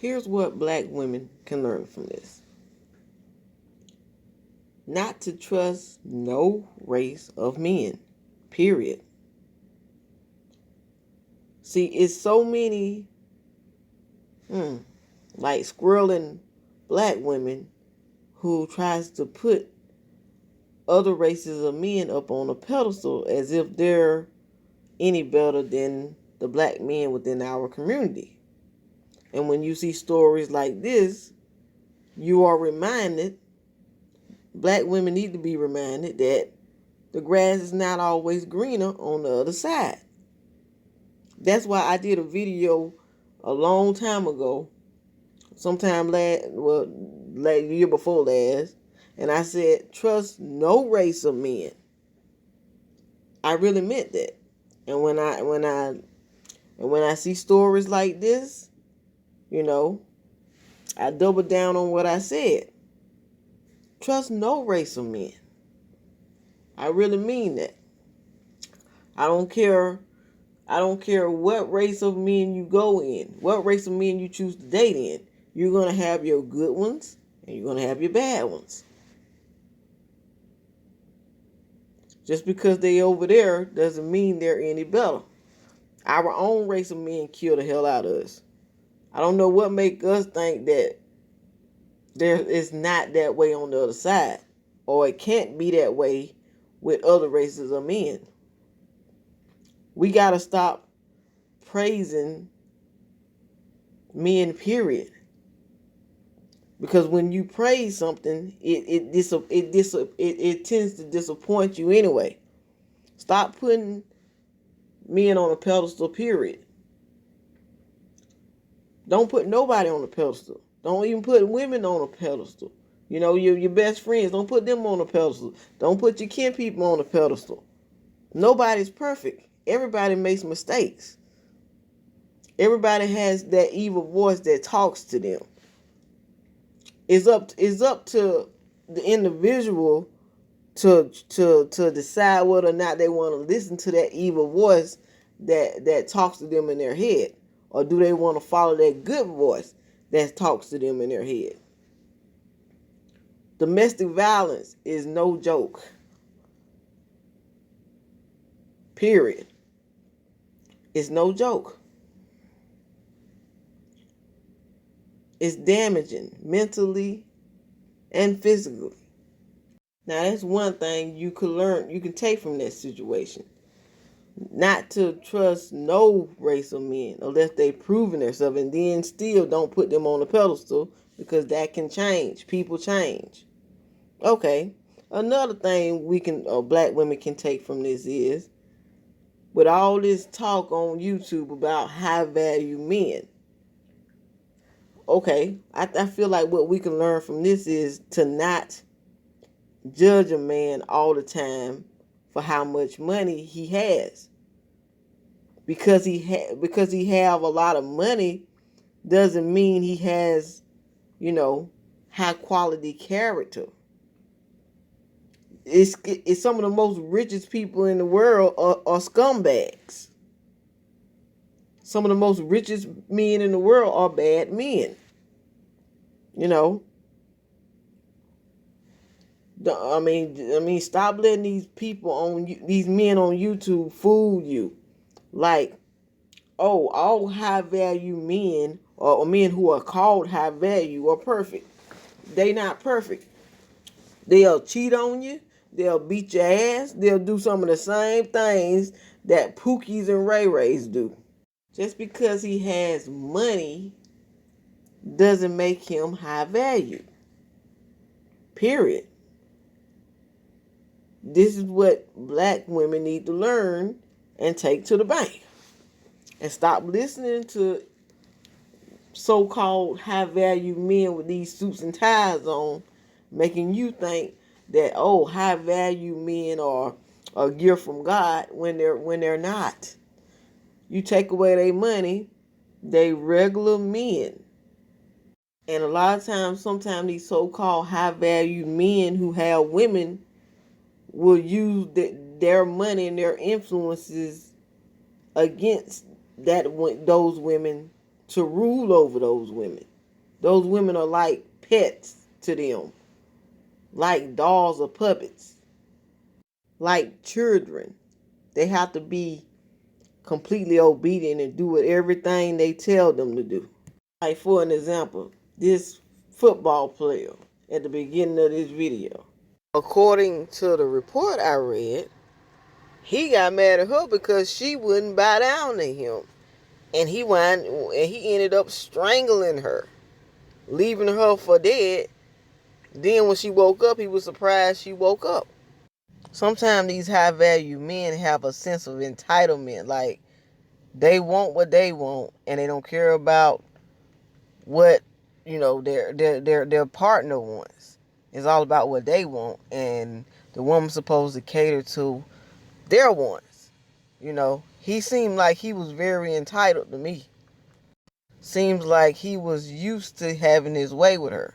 Here's what black women can learn from this: not to trust no race of men, period. See, it's so many, like squirreling black women who tries to put other races of men up on a pedestal as if they're any better than the black men within our community. And when you see stories like this, you are reminded, black women need to be reminded, that the grass is not always greener on the other side. That's why I did a video a long time ago, sometime year before last, and I said, trust no race of men. I really meant that. And when I see stories like this, I double down on what I said. Trust no race of men. I really mean that. I don't care what race of men you go in, what race of men you choose to date in. You're going to have your good ones and you're going to have your bad ones. Just because they over there doesn't mean they're any better. Our own race of men kill the hell out of us. I don't know what make us think that it's not that way on the other side, or it can't be that way with other races of men. We got to stop praising men, period. Because when you praise something, it tends to disappoint you anyway. Stop putting men on a pedestal, period. Don't put nobody on a pedestal. Don't even put women on a pedestal. Your best friends, don't put them on a pedestal. Don't put your kin people on a pedestal. Nobody's perfect. Everybody makes mistakes. Everybody has that evil voice that talks to them. It's up to the individual to decide whether or not they want to listen to that evil voice that talks to them in their head, or do they want to follow that good voice that talks to them in their head. Domestic violence is no joke. Period. It's no joke. It's damaging mentally and physically. Now, that's one thing you can take from that situation. Not to trust no race of men unless they've proven themselves, and then still don't put them on a pedestal, because that can change. People change. Okay. Another thing black women can take from this is, with all this talk on YouTube about high value men, okay, I feel like what we can learn from this is to not judge a man all the time for how much money he has. Because he have a lot of money doesn't mean he has, high quality character. It's some of the most richest people in the world are scumbags. Some of the most richest men in the world are bad men. I mean, stop letting these men on YouTube fool you. Like, oh, all high value men, or men who are called high value, are perfect. They not perfect. They'll cheat on you. They'll beat your ass. They'll do some of the same things that Pookies and Ray Rays do. Just because he has money doesn't make him high value. Period. This is what black women need to learn and take to the bank. And stop listening to so-called high-value men with these suits and ties on, making you think that, oh, high-value men are a gift from God when they're not. You take away their money, they regular men. And a lot of times, sometimes these so-called high-value men who have women will use their money and their influences against those women to rule over those women. Those women are like pets to them, like dolls or puppets, like children. They have to be completely obedient and do everything they tell them to do. Like, for an example, this football player at the beginning of this video. According to the report I read, he got mad at her because she wouldn't bow down to him. And he ended up strangling her, leaving her for dead. Then when she woke up, he was surprised she woke up. Sometimes these high value men have a sense of entitlement. Like, they want what they want and they don't care about what, their partner wants. It's all about what they want, and the woman's supposed to cater to their wants. He seemed like he was very entitled to me. Seems like he was used to having his way with her,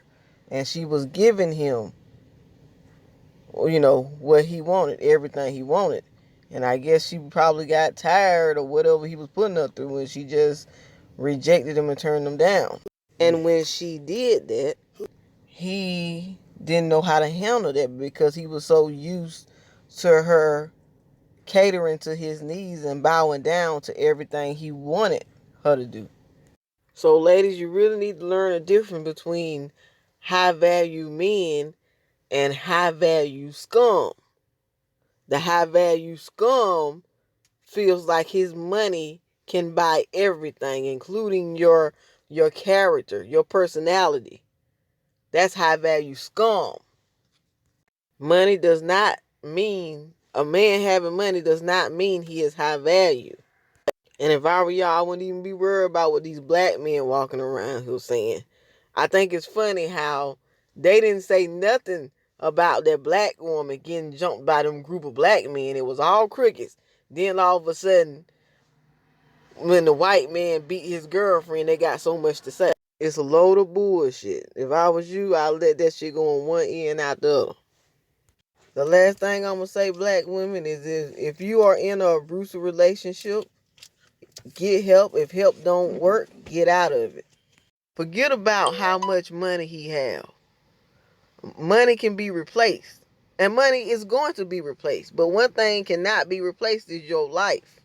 and she was giving him, what he wanted, everything he wanted. And I guess she probably got tired of whatever he was putting her through, and she just rejected him and turned him down. And when she did that, he didn't know how to handle that because he was so used to her catering to his needs and bowing down to everything he wanted her to do. So, ladies, you really need to learn the difference between high value men and high value scum. The high value scum feels like his money can buy everything, including your character, your personality. That's high value scum. Money does not mean, a man having money does not mean he is high value. And if I were y'all, I wouldn't even be worried about what these black men walking around here saying. I think it's funny how they didn't say nothing about that black woman getting jumped by them group of black men. It was all crickets. Then all of a sudden, when the white man beat his girlfriend, they got so much to say. It's a load of bullshit. If I was you, I'd let that shit go on one end out the other. The last thing I'm going to say, black women, is if you are in a abusive relationship, get help. If help don't work, get out of it. Forget about how much money he have. Money can be replaced. And money is going to be replaced. But one thing cannot be replaced is your life.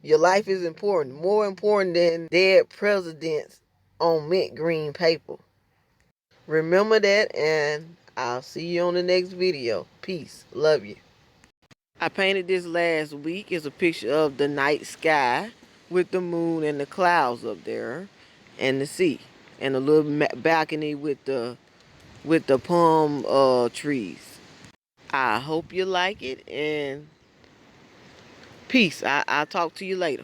Your life is important. More important than dead presidents on mint green paper. Remember that, and I'll see you on the next video. Peace. Love you. I painted this last week. It's a picture of the night sky with the moon and the clouds up there and the sea and a little balcony with the palm trees. I hope you like it, and peace. I'll talk to you later.